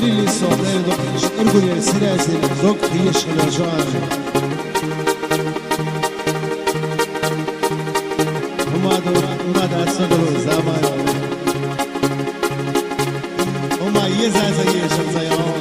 هريلي صوتين دوكش ارجل يا سلاسل دوك هي الشلاجان هما دا صدروا زمان هما يزا زي شمزيان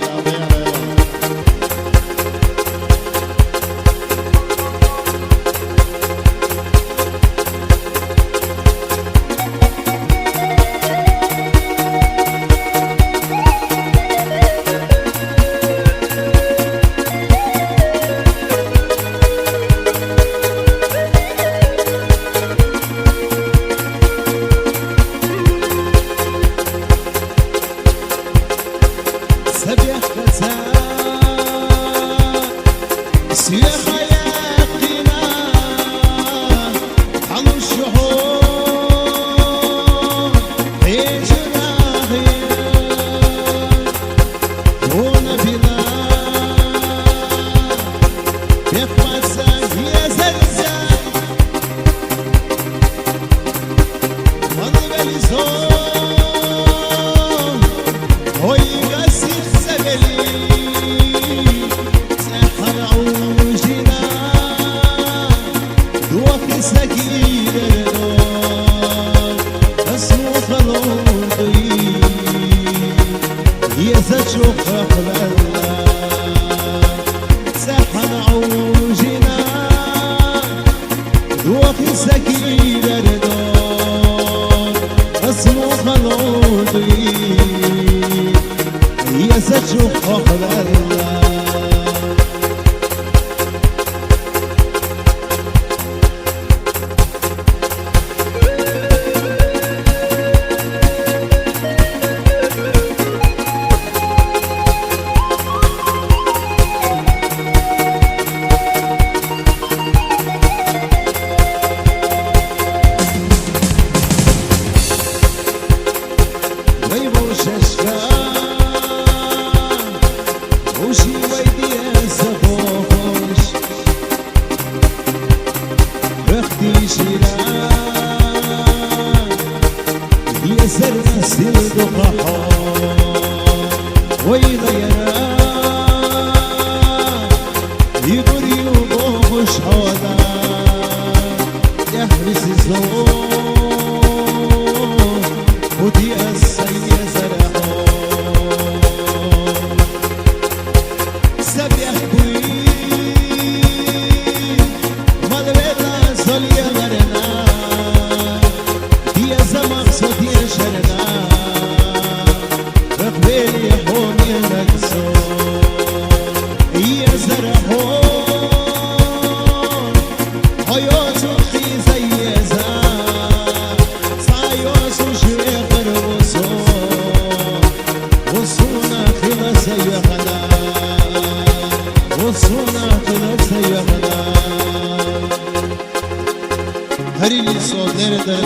هريلي صوت نرده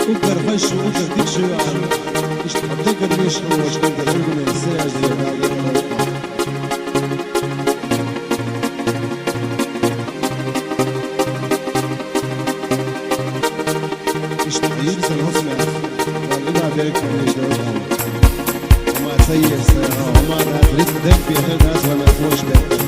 وقرفش وقردك شو يعني اشتغل ليش هو اشتغل من الساعة زي بعض اشتغل زي الهصمة وقالنا بيرك من الجواب وما سيء الساعة وما رأت ريت دم في هذا الناس ولا فوش بيرك